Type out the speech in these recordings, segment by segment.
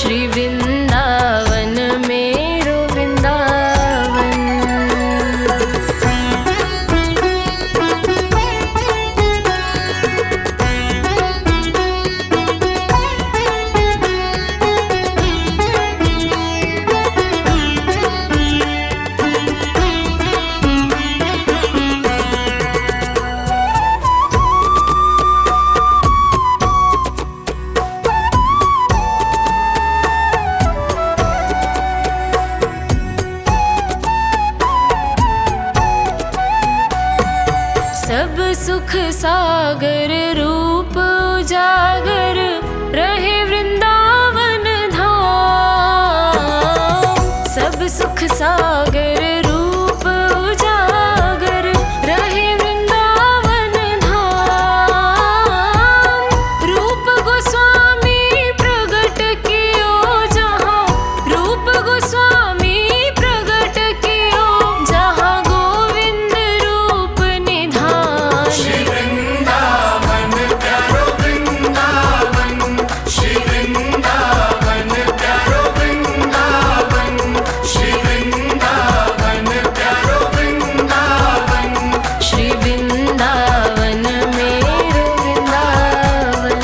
श्री वृंदावन सुख सागर रूप उजागर रहे वृंदावन धाम। सब सुख सागर रूप उजागर रहे वृंदावन धाम। रूप गोस्वामी प्रगट कियो जहाँ, रूप गोस्वामी प्रगट कियो जहाँ गोविंद रूप निधान। श्री वृंदावन प्यारो वृंदावन, श्री वृंदावन प्यारो वृंदावन, श्री वृंदावन प्यारो वृंदावन, श्री वृंदावन मेरो वृंदावन।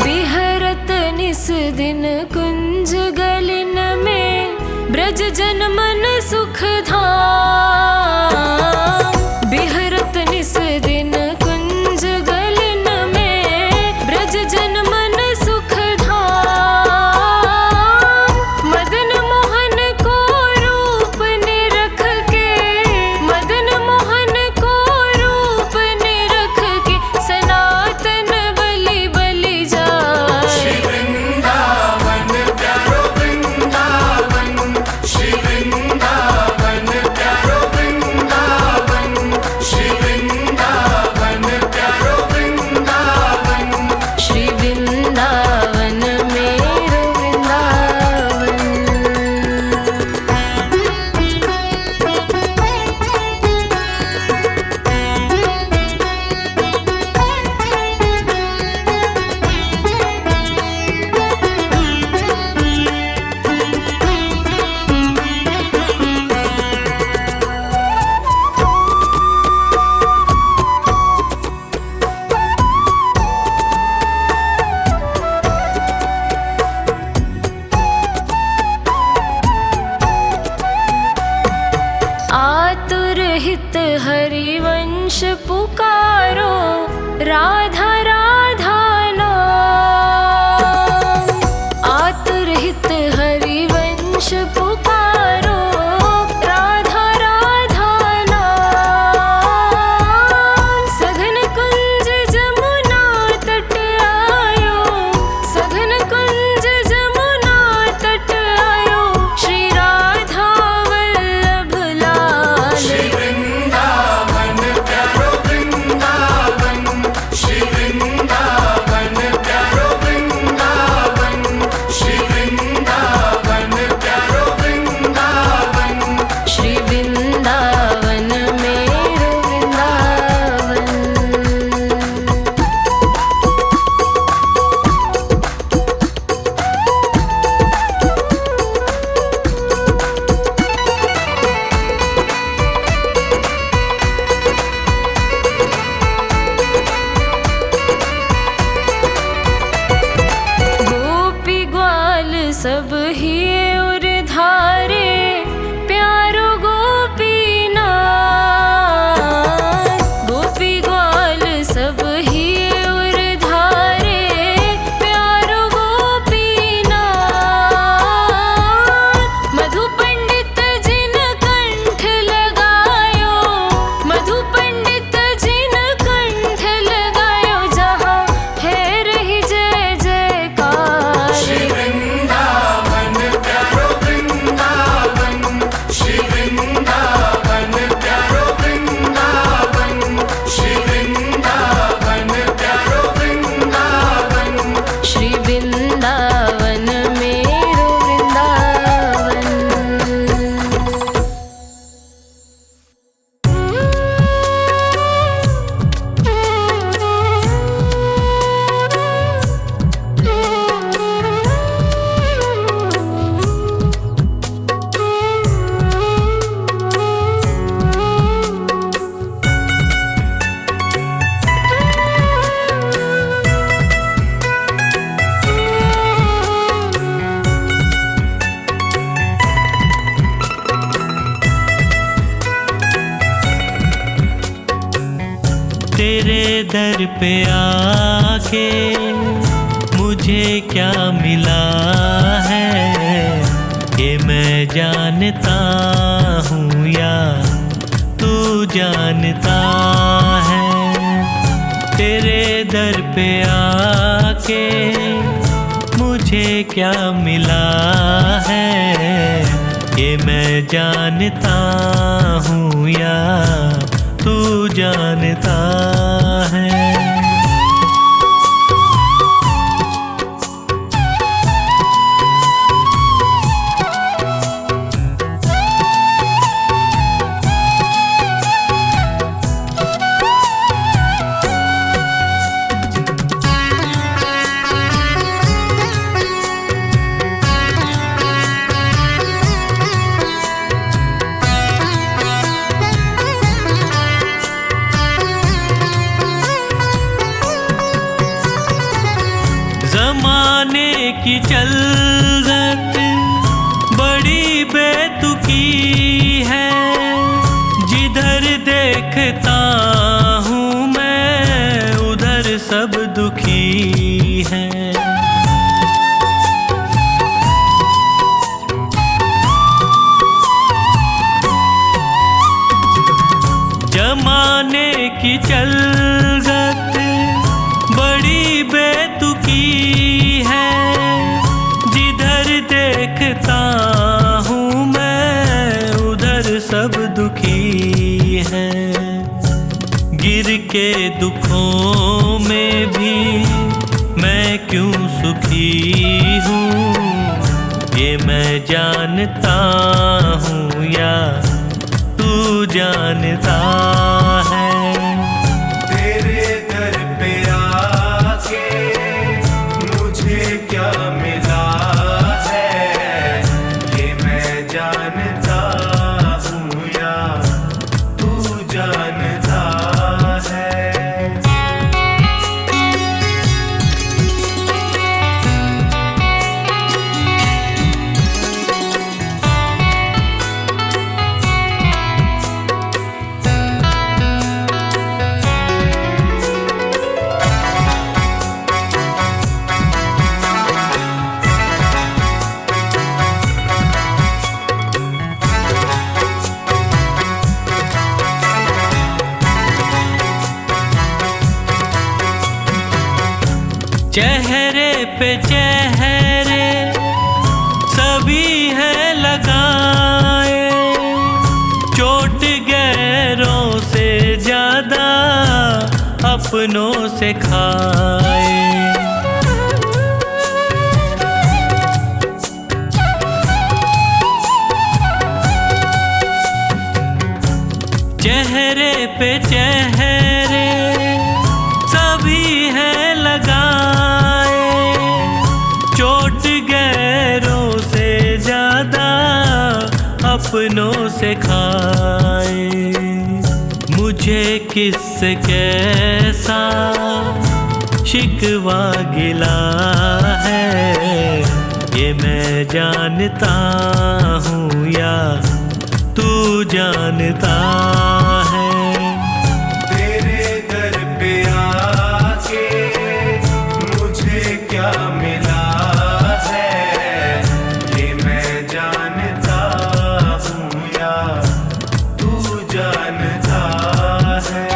बिहरत निस दिन कुंज गलिन में ब्रज जन मन सुख धाम। बिहरत निस दिन कुंज गलिन में ब्रज जन मन सुख धाम। मदन मोहन को रूप निरख के, मदन मोहन को रूप निरख के सनातन बलि बलि जाए। श्री वृंदावन प्यारो वृंदावन, श्री वृंदावन दर पे आके मुझे क्या मिला है, ये मैं जानता हूँ या तू जानता है। तेरे दर पे आके मुझे क्या मिला है, ये मैं जानता हूँ या तू जानता है। ज़माने की चलत बड़ी बेतुकी है, जिधर देखता हूँ मैं उधर सब दुखी है। ज़माने की चलत बड़ी बेतुकी है, जिधर देखता हूँ मैं उधर सब दुखी है। गिर के दुखों में भी मैं क्यों सुखी हूँ, ये मैं जानता हूँ या तू जानता है। तेरे दर पे आके मुझे क्या मिला है, ये मैं जानता हूँ या तू जानता है। चेहरे पे चेहरे सभी है लगाए, चोट गैरों से ज्यादा अपनों से खाए। चेहरे पे चेहरे सभी है लगाए, चोट गैरों से ज्यादा अपनों से खाए। मुझे किससे कैसा शिकवा गिला है, ये मैं जानता हूँ या तू जानता है। तेरे दर पे आके मुझे क्या मिला है, ये मैं जानता हूँ या तू जानता है।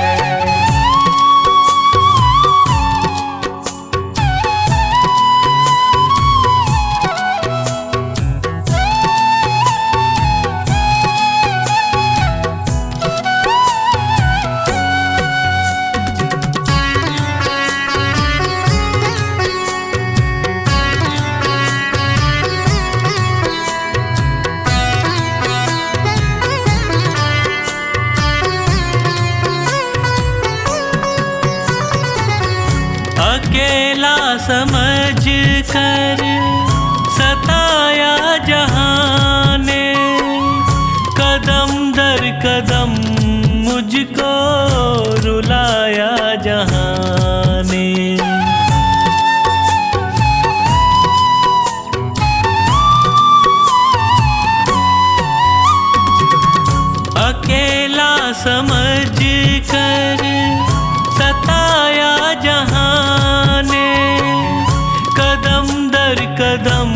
कदम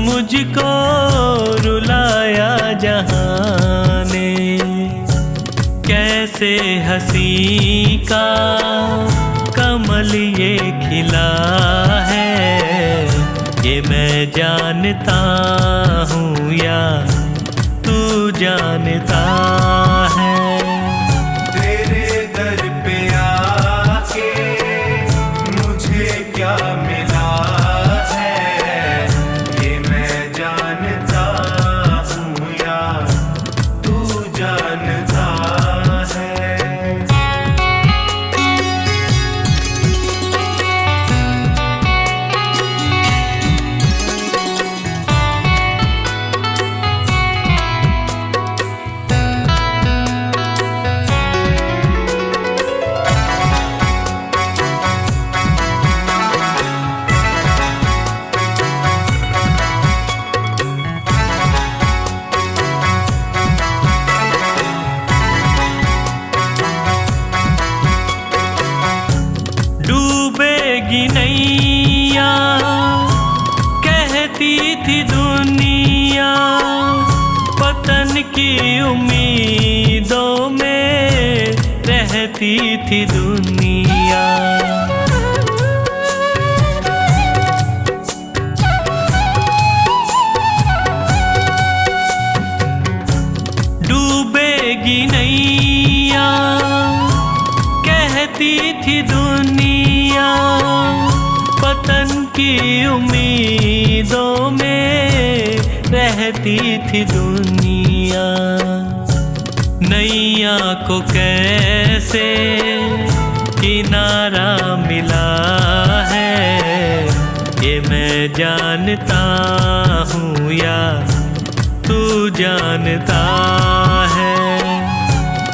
मुझको रुलाया जहाँ ने, कैसे हंसी का कमल ये खिला है, ये मैं जानता हूँ या तू जानता है। तेरे दर पे आके मुझे क्या मिला है, ये मैं जानता हूँ या तू जानता है। डूबेगी नैया कहती थी दुनिया, पतन की उम्मीदों में रहती थी दुनिया। डूबेगी नैया कहती थी दुनिया, पतन की उम्मीदों में रहती थी दुनिया। नैया को कैसे किनारा मिला है, ये मैं जानता हूँ या तू जानता है।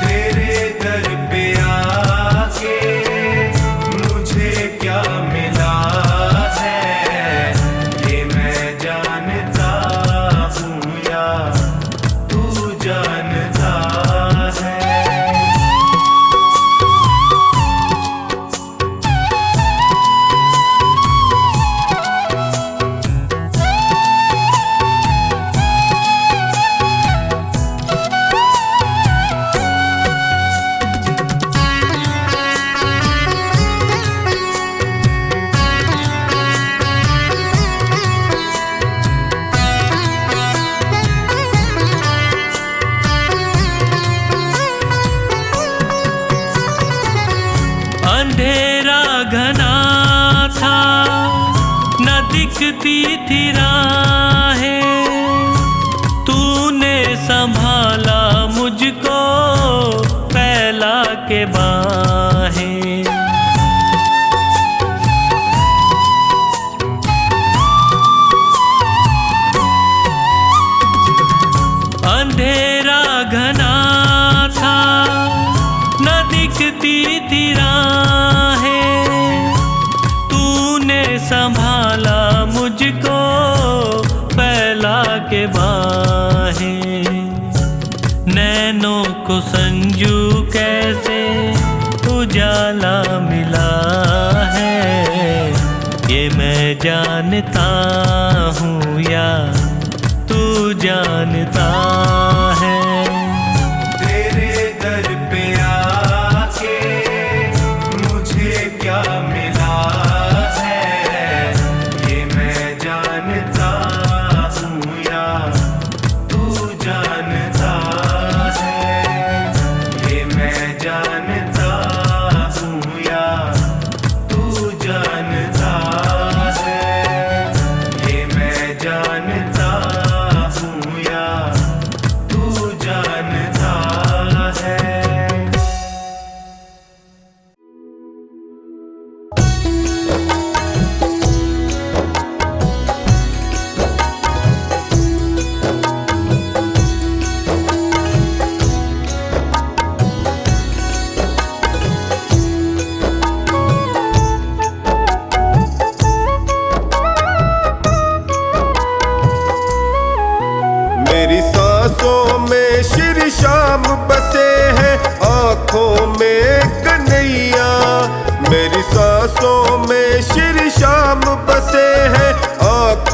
तेरे दर पे आके मुझे क्या मिला है, ये मैं जानता हूँ या तू जानता है। अंधेरा घना था न दिखती थी राहें, तूने संभाला मुझको फैला के बाहें। अंधेरा घना था न दिखती थी राहें, तूने संभाला मुझको फैला के बाहें। नैनों को संजू कैसे उजाला मिला है, ये मैं जानता हूँ या तू जानता है। तेरे दर पे आके मुझे क्या मिला है, ये मैं जानता हूँ या तू जानता है। ये मैं जानता हूँ या तू जानता है। ये मैं जानता हूँ या तू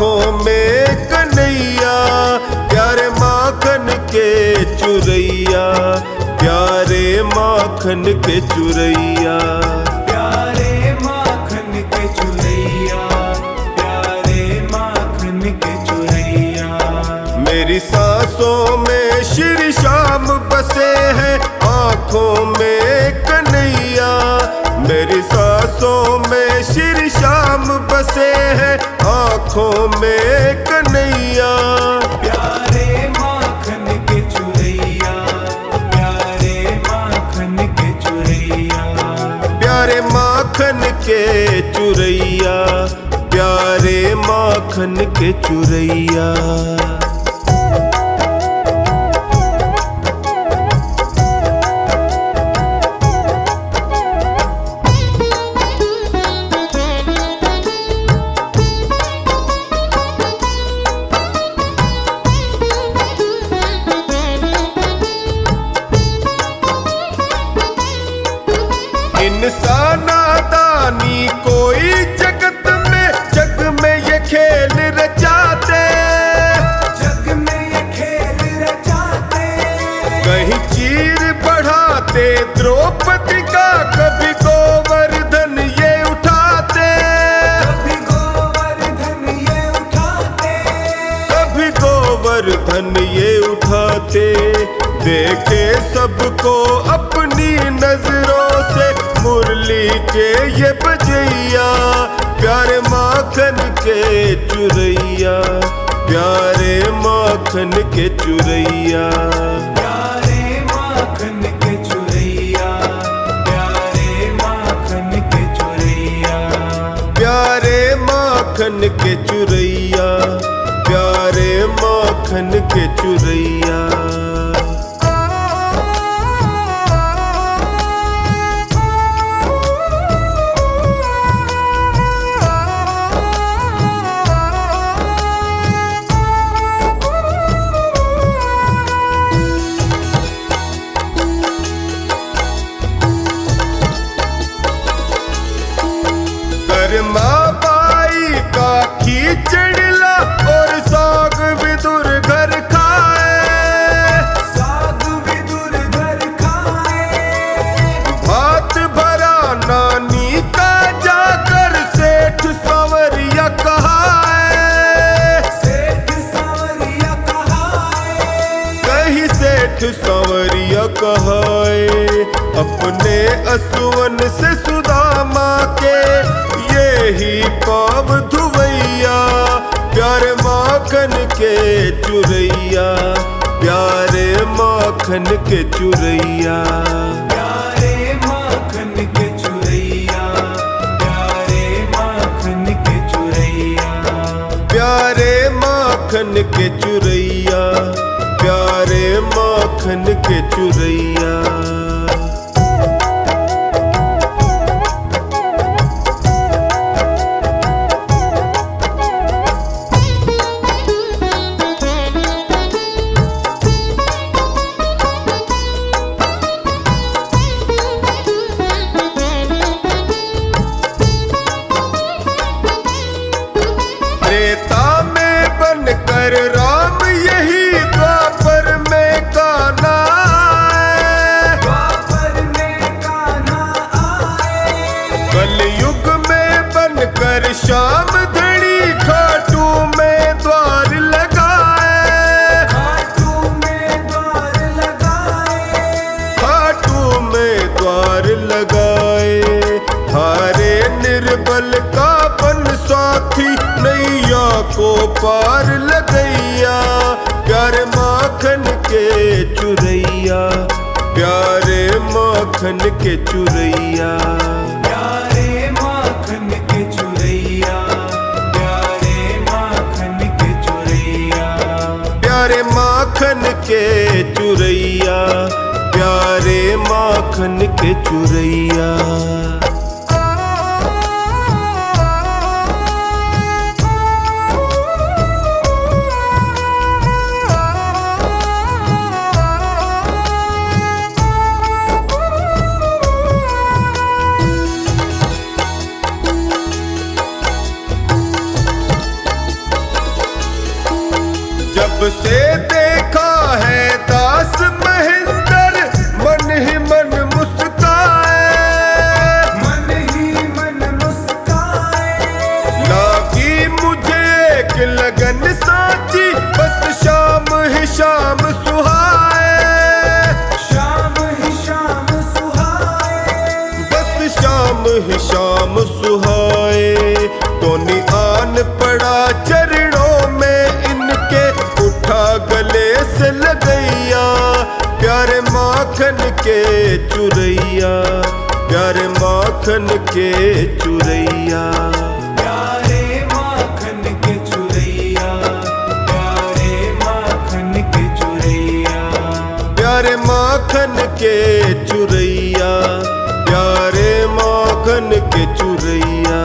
आँखों में कन्हैया, प्यारे माखन के चुरैया, प्यारे माखन के चुरैया। प्यारे माखन के चुरैया, प्यारे माखन के चुरैया। मेरी सांसों में श्री श्याम बसे हैं, आँखों में कन्हैया। मेरी सांसों में श्री श्याम बसे हैं, आँखों में कन्हैया। प्यारे माखन के चुरैया, प्यारे माखन के चुरैया। प्यारे माखन के चुरैया, प्यारे माखन के चुरैया। इंसाना दानी कोई जगत में ये खेल रचाते, जग में ये खेल रचाते। कहीं चीर बढ़ाते द्रौपदी का, कभी गोवर्धन ये उठाते, कभी गोवर्धन ये उठाते, कभी गोवर्धन ये उठाते। देखे सबको अपनी नजरों से मुरली के ये बजैया, प्यारे माखन के चुरैया, प्यारे माखन के चुरैया। प्यारे माखन के चुरैया, प्यारे माखन के चुरैया। प्यारे माखन के चुरैया, प्यारे माखन के चुरैया। माँ बाई का खींचड़ला और साग विदुर घर खाए, साग विदुर घर खाए। भात भरा नानी का जाकर सेठ संवरिया कहाए, सेठ सांवरिया कहाए। कहीं सेठ संवरिया कहाए। अपने असुवन से सुदामा के ही पाव धुवैया, प्यारे माखन के चुरैया, प्यारे माखन के चुरैया। प्यारे माखन के चुरैया, प्यारे माखन के चुरैया। प्यारे माखन के चुरैया, प्यारे माखन के चुरैया। त्रेता में बनकर राम यही द्वापर में कान्हा आए, द्वापर में कान्हा आए। कलयुग में बनकर श्याम धड़ी खाटू में द्वार लगाए, खाटू में द्वार लगाए। खाटू में द्वार लगाए। हारे निर्बल का बन साथी, नैया को पार लगैया, प्यारे माखन के चुरैया, प्यारे माखन के चुरैया। प्यारे माखन के चुरैया, प्यारे माखन के चुरैया। प्यारे माखन के चुरैया, प्यारे माखन के चुरैया। जब से देखा है दास महेंद्र मन ही मन मुस्काए, मन ही मन मुस्काए। लागी मुझे एक लगन साची बस शाम ही शाम सुहाए, शाम ही शाम सुहाए। बस शाम ही शाम सुहाए। टोनी आन पड़ा चरणों में इनके, उठा गले से लगैया प्यारे माखन के चुरैया, प्यारे माखन के चुरैया। प्यारे माखन के चुरैया, प्यारे माखन के चुरैया। प्यारे माखन के चुरैया, प्यारे माखन के चुरैया।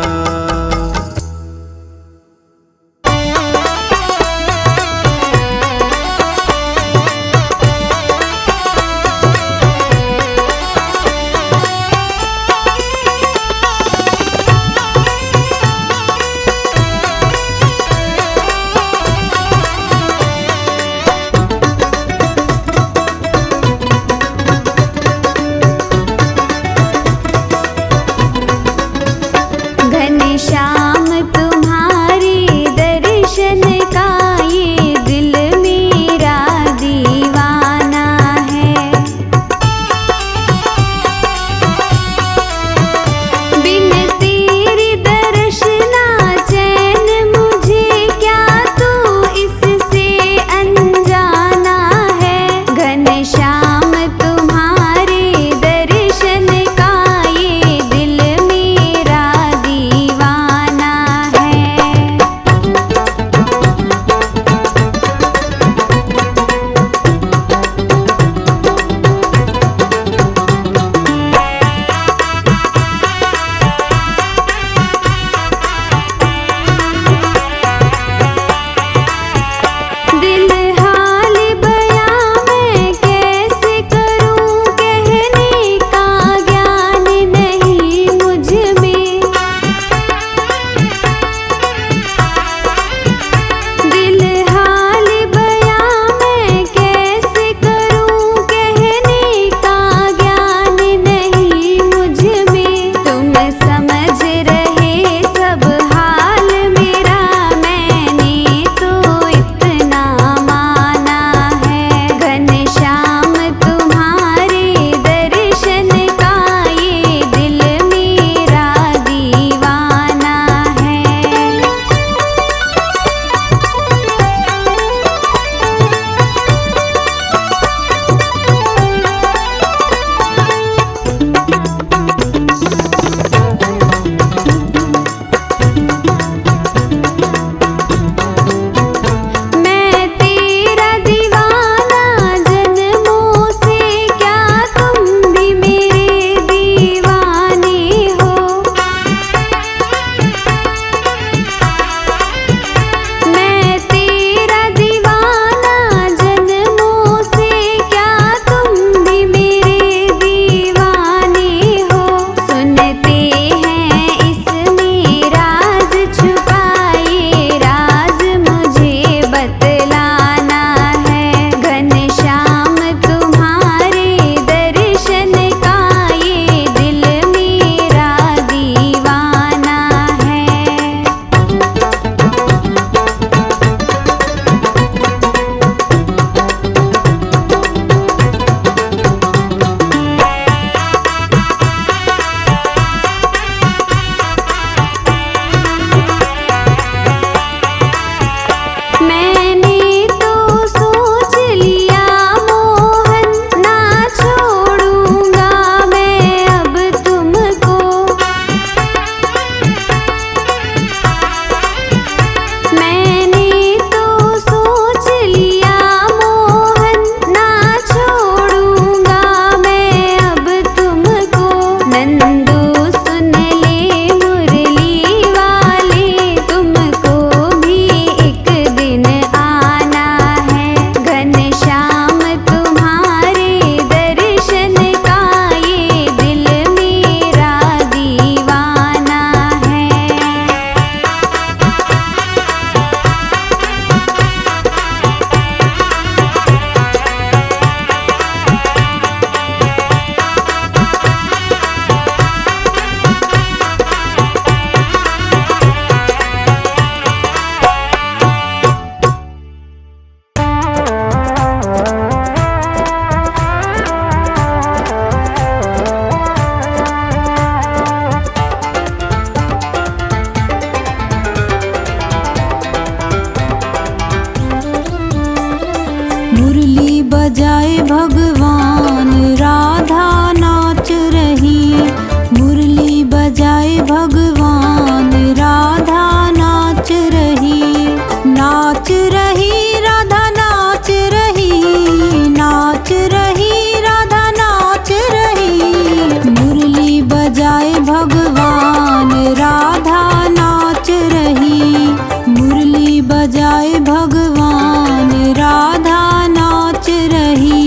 बजाए भगवान राधा नाच रही, मुरली बजाए भगवान राधा नाच रही, नाच रही राधा नाच रही, नाच रही राधा नाच रही, मुरली बजाए भगवान राधा नाच रही, मुरली बजाए भगवान राधा नाच रही।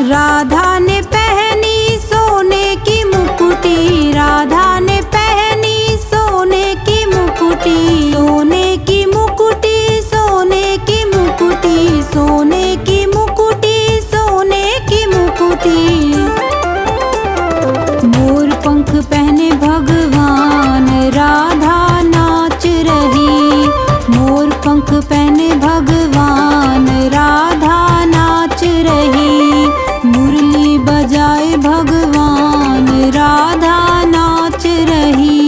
राधा ने पहनी सोने की मुकुटी, राधा ने पहनी सोने की मुकुटी, सोने की मुकुटी, सोने की मुकुटी, सोने की मुकुटी, सोने की मुकुटी। मोर पंख पहने भगवान राधा नाच रही, मोर पंख पहने भगवान राधा नाच रही, मुरली बजाए भगवान राधा नाच रही।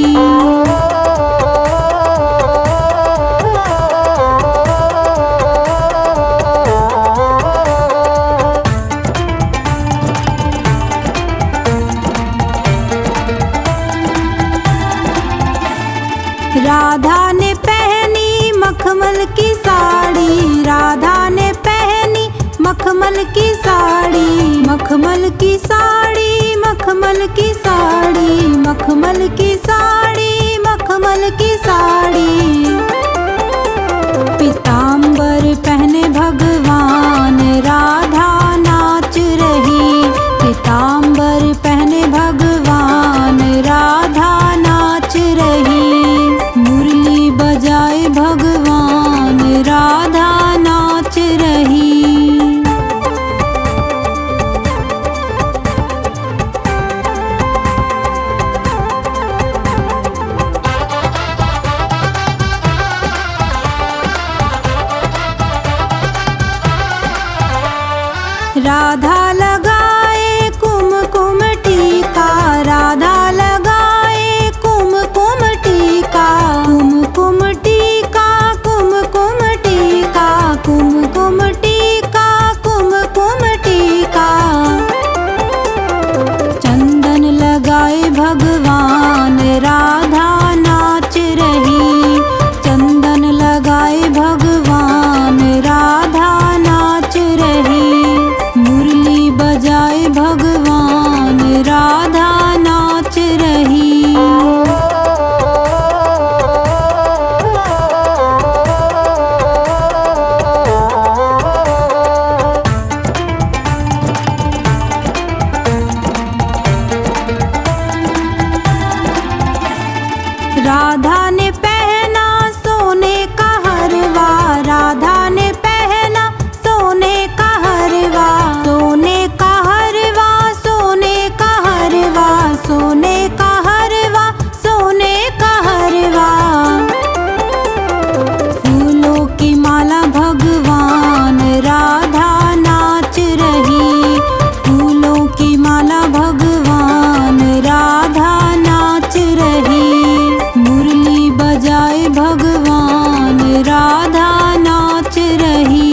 राधा ने पहनी मखमल की साड़ी, राधा ने पहनी मखमल की साड़ी, मखमल की साड़ी, मखमल की साड़ी, मखमल की साड़ी, मखमल की साड़ी। पीताम्बर पहने भगवान राधा नाच रही, पीताम्बर पहने भगवान राधा नाच रही, मुरली बजाए भगवान राधा नाच रही। राधा लगाए कुमकुम टीका, राधा लगाए कुमकुम टीका, कुमकुम टीका, कुमकुम टीका, कुमकुम टीका, कुमकुम टीका। चंदन लगाए भगवान राधा नाच रही, चंदन लगाए भगवान राधा नाच रही, मुरली बजाए भगवान राधा नाच रही। राधा ने पहना सोने का हरवा, राधा ने पहना सोने का हरवा, सोने का हरवा, सोने का हरवा, सोने का हरवा, सोने का हरवा। फूलों की माला भगवान राधा नाच रही, फूलों की माला भगवान राधा नाच रही, मुरली बजाए भगवान राधा नाच रही।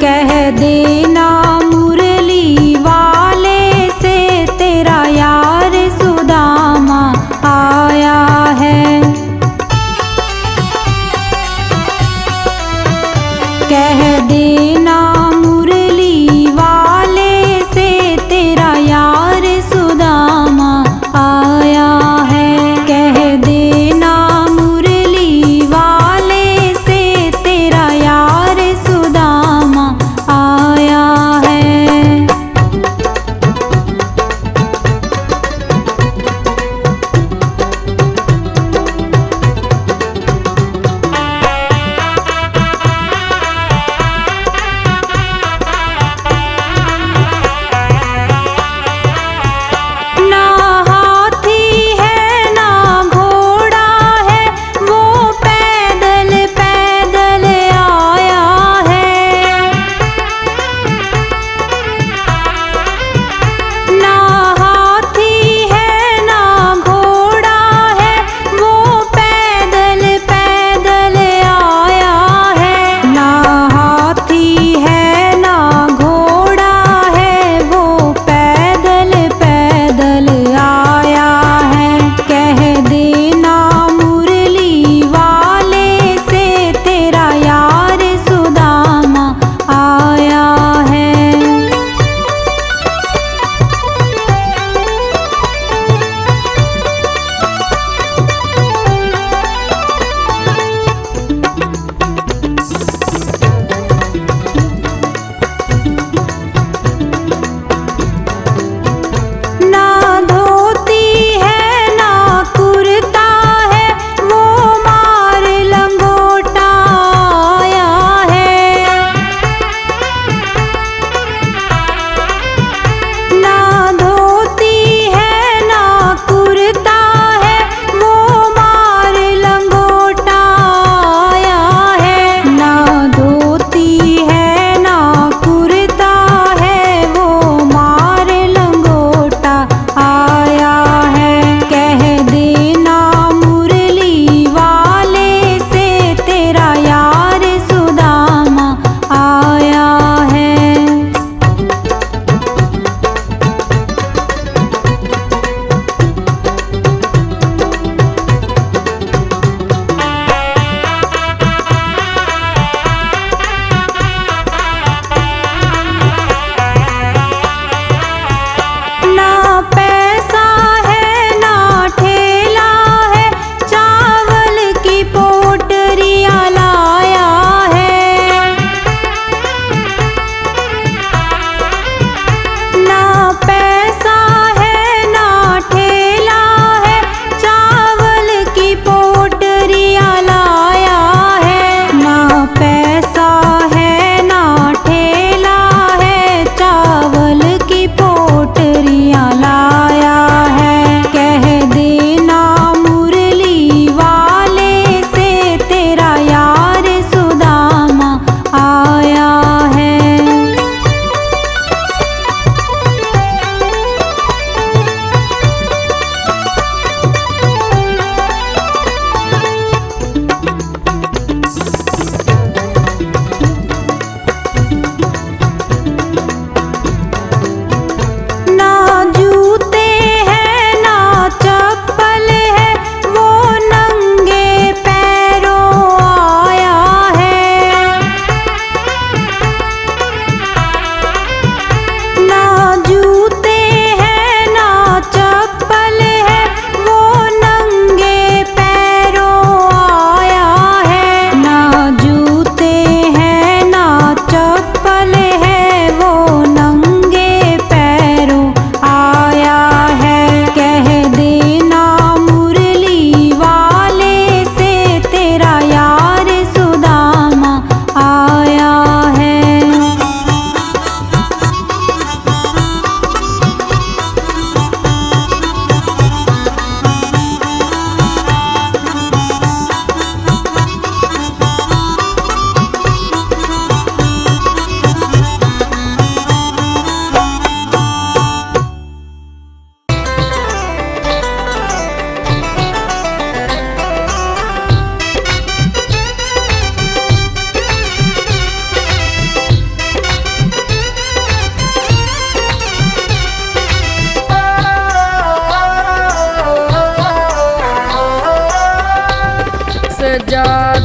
कह देना मुरली वाले से तेरा यार सुदामा आया है, कह देना मुरली वाले से तेरा यार सुदामा आया है, कह देना मुरली वाले से तेरा यार सुदामा आया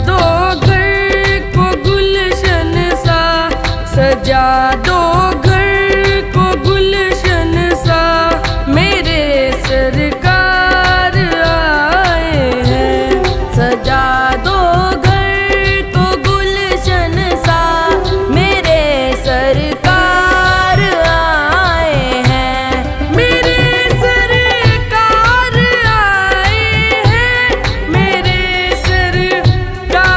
दो घर को गुलशन सा, सजा दो घर को गुलशन सा, मेरे सरकार आए हैं। सजा दो घर को गुलशन सा, मेरे सरकार आए हैं। मेरे सरकार आए हैं, मेरे सरकार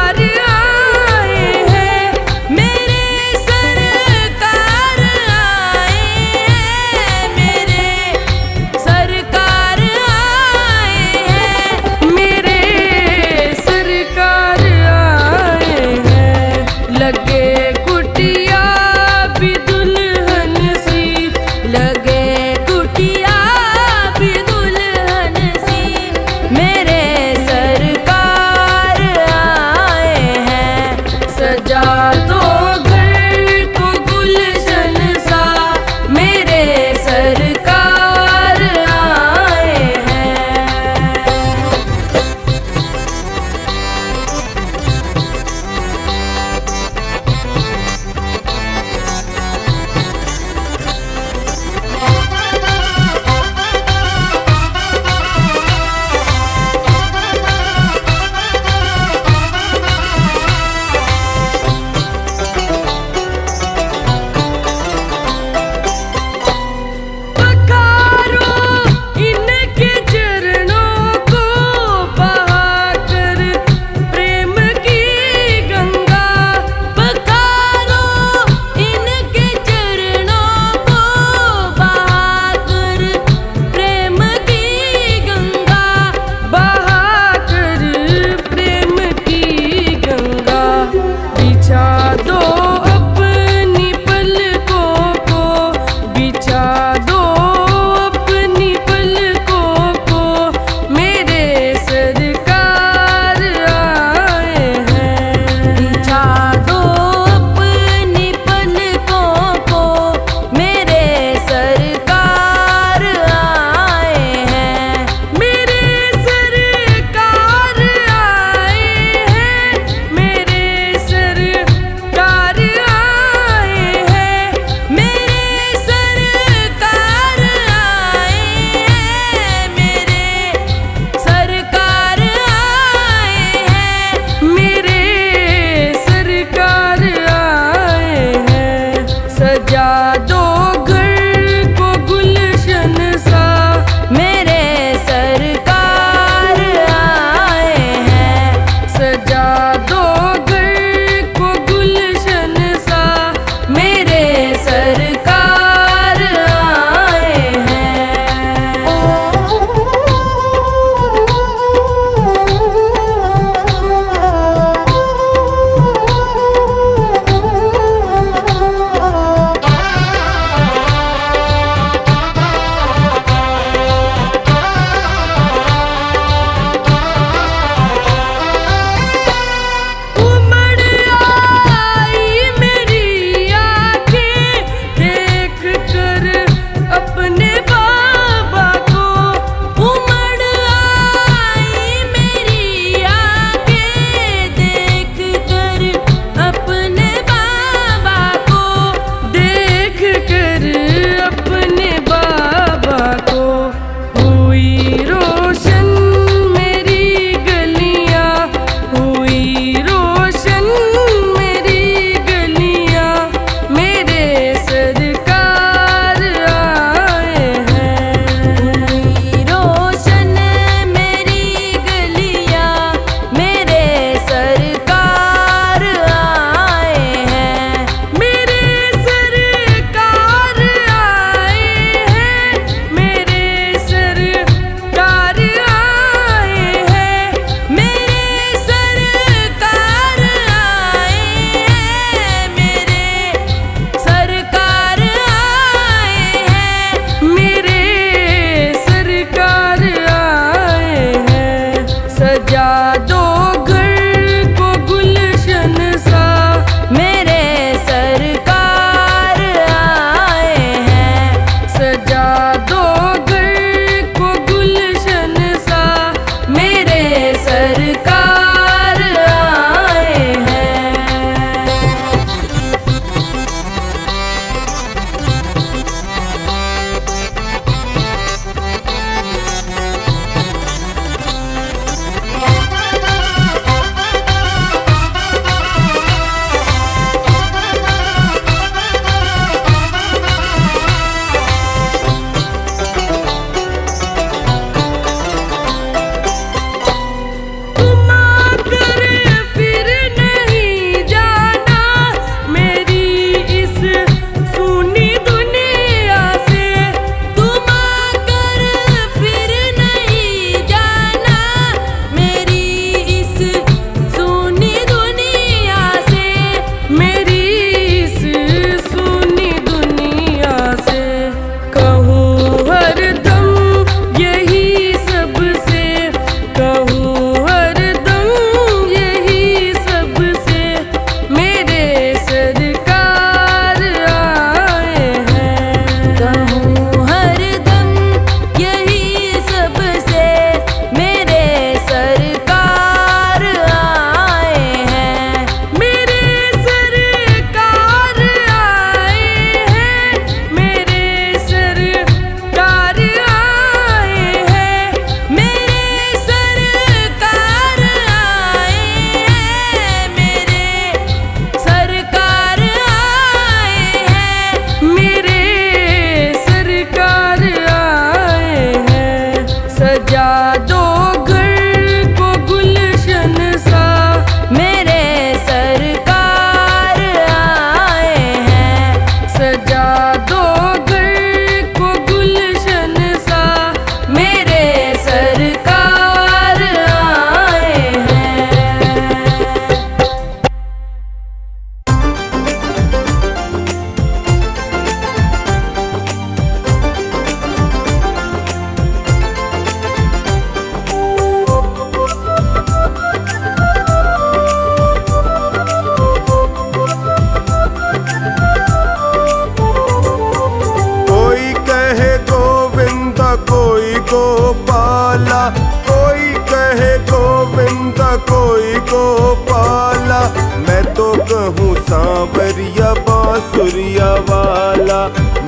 गोपाला। मैं तो कहूँ सांवरिया बांसुरिया वाला,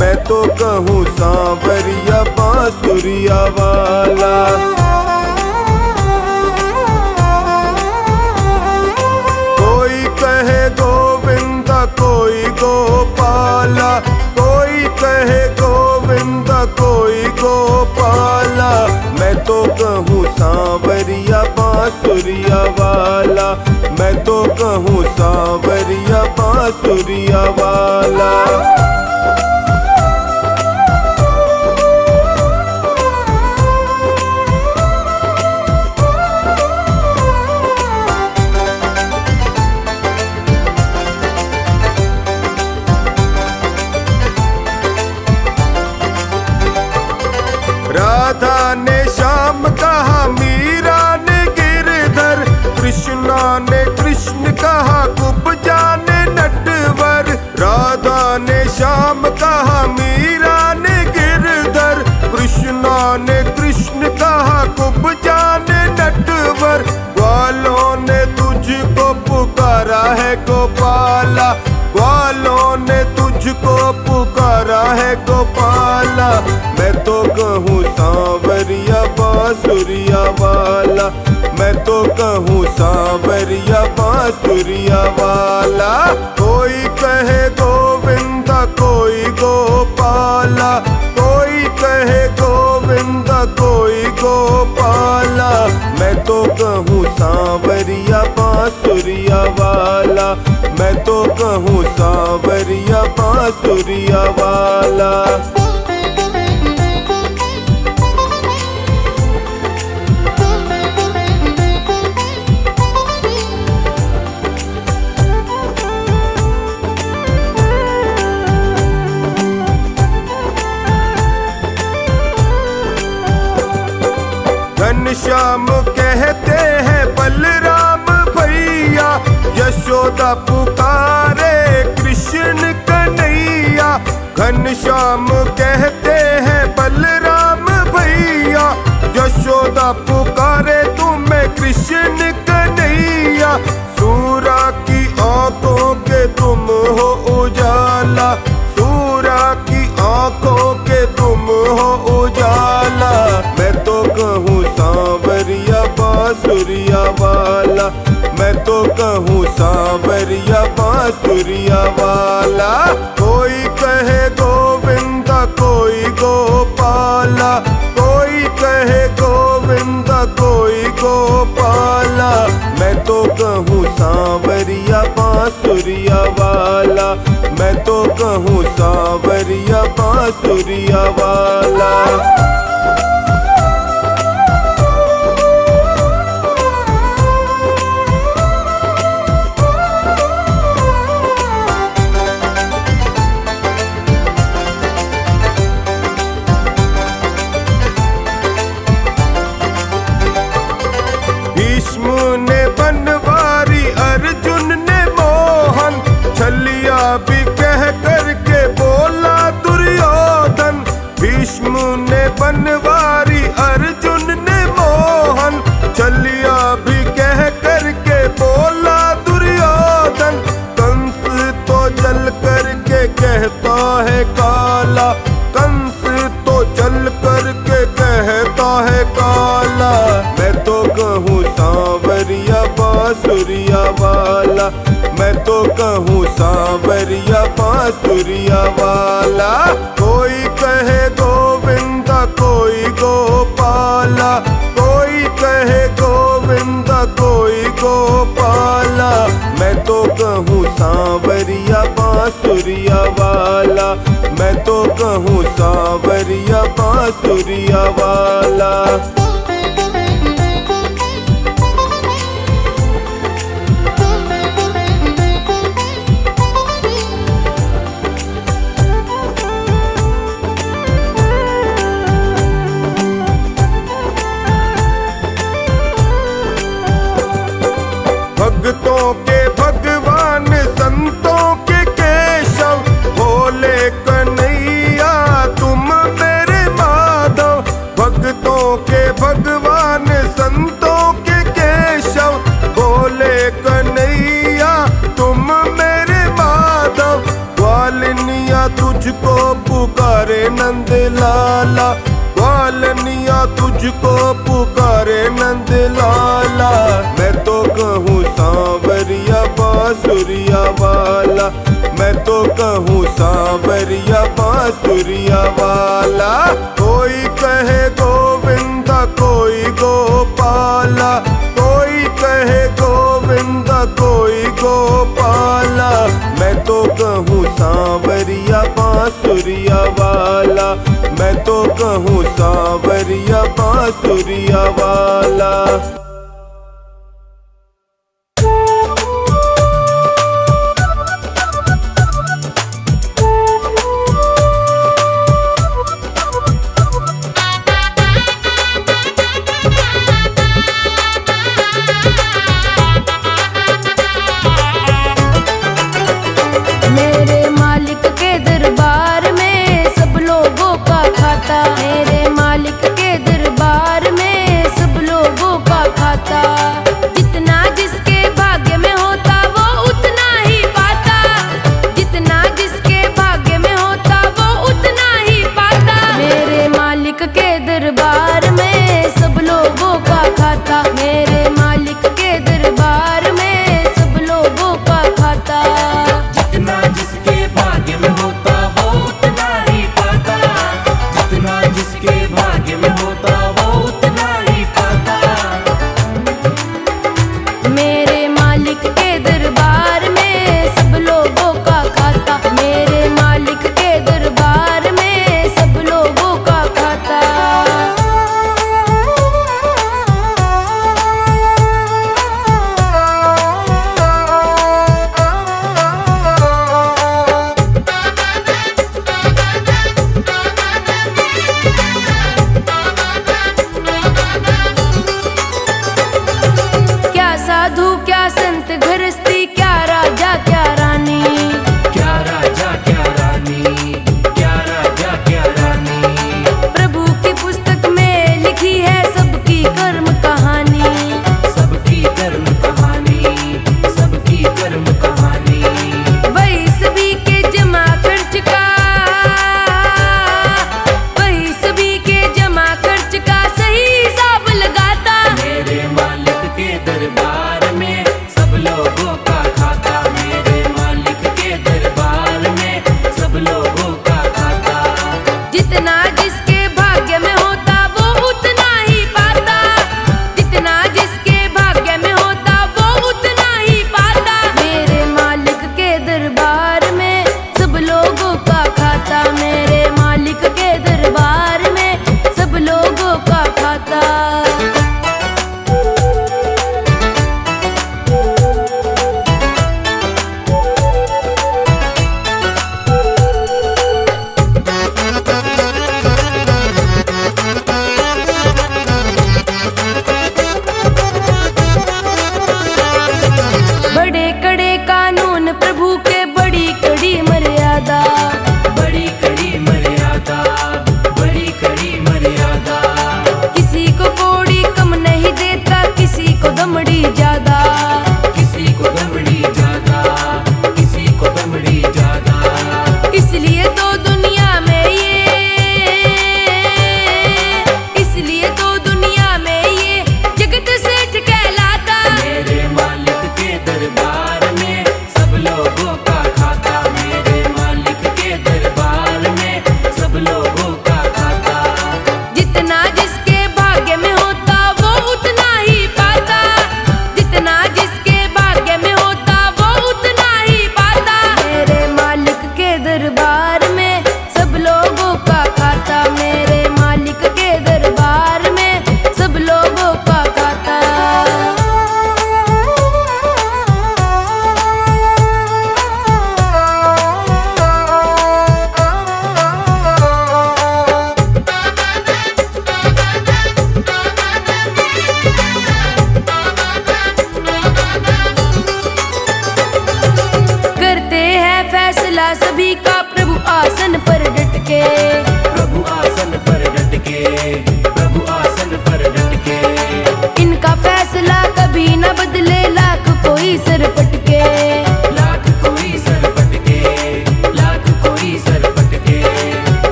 मैं तो कहूँ सांवरिया बांसुरिया वाला। कोई कहे गोविंदा कोई गोपाला, कोई कहे गोविंदा कोई गोपाला। मैं तो कहूँ सांवरिया बांसुरिया वाला, मैं तो कहूँ सांवरिया बांसुरिया वाला। राधा ने श्याम कहा, मीरा ने गिरधर, कृष्णा ने कृष्ण कहा, कुब्जा ने नटवर। राधा ने श्याम कहा, मीरा ने गिरधर, कृष्णा ने कृष्ण कहा, कुब्जा ने नटवर। ग्वालों ने तुझको पुकारा है गोपाला, ग्वालों ने तुझको पुकारा है गोपाला। मैं तो कहूँ सांवरिया बांसुरिया वाला, मैं तो कहूँ सांवरिया बांसुरिया वाला। कोई कहे गोविंदा कोई गोपाला, कोई कहे गोविंदा कोई गोपाला। मैं तो कहूँ सांवरिया बांसुरिया वाला, मैं तो कहूँ सांवरिया बांसुरिया वाला। घनश्याम कहते हैं बलराम भैया, यशोदा पुकारे कृष्ण कन्हैया। घनश्याम कहते हैं बलराम भैया, यशोदा पुकारे तुम्हें कृष्ण कन्हैया। सूरा की आंखों के तुम हो उजाला, सूरा की आंखों के तुम हो उजाला। मैं तो कहूँ सांवरिया बांसुरिया वाला, मैं तो कहूँ सांवरिया बांसुरिया वाला। कोई कहे गोविंदा कोई गोपाला, कोई कहे गोविंदा कोई गोपाला। मैं तो कहूँ सांवरिया बांसुरिया वाला, मैं तो कहूँ सांवरिया बांसुरिया वाला। भीष्म ने बनवारी अर्जुन ने मोहन, छलिया भी कह करके बोला दुर्योधन। भीष्म ने बनवारी अर्जुन ने मोहन, छलिया भी कह करके बोला दुर्योधन। कंस तो जल करके कहता है काला, कंस तो जल करके कहता है काला। मैं तो कहूँ सांवरिया बांसुरिया वाला, मैं तो कहूँ सांवरिया बांसुरिया वाला। कोई कहे गोविंदा कोई गोपाला, कोई कहे गोविंदा कोई गोपाला। मैं तो कहूँ सांवरिया बांसुरिया वाला, मैं तो कहूँ सांवरिया बांसुरिया वाला। भक्तों के भगवान संतों के केशव, भोले कन्हैया तुम मेरे माधव। भक्तों के भगवान संतों के केशव, भोले तुझको पुकारे नंद लाला, ग्वालनिया तुझको पुकारे नंद लाला। मैं तो कहूँ सांवरिया बांसुरिया वाला, मैं तो कहूँ सांवरिया बांसुरिया वाला। कोई कहे गोविंदा कोई गोपाला, कोई कहे गोविंदा कोई गोपाला। मैं तो कहूँ सांवरिया बांसुरिया वाला, मैं तो कहूँ सांवरिया बांसुरिया वाला। मेरे मालिक के दरबार में सब लोगों का खाता, मेरे मालिक के दरबार में सब लोगों का खाता। जितना जिसके भाग्य में होता वो उतना ही पाता, जितना जिसके भाग्य में होता वो उतना ही पाता। मेरे मालिक के दरबार में सब लोगों का खाता, मेरे मालिक के दरबार में सब लोगों का खाता। जितना जिसके भाग्य में होता वो उतना ही पाता, जितना जिसके भाग्य में होता वो उतना ही पाता। मेरे मालिक के दरबार में सब लोगों का खाता, मेरे मालिक के दरबार में सब लोगों का खाता। क्या साधु क्या संत गृहस्थी, क्या राजा क्या रानी, क्या राजा क्या रानी, क्या राजा क्या रानी। प्रभु की पुस्तक में लिखी है सबकी कर्म कहानी, सबकी कर्म कहानी, सबकी कर्म कहानी। वही सभी के जमा खर्च का, वही सभी के जमा खर्च का सही हिसाब लगाता। मेरे मालिक के दरबार में सब लोगों का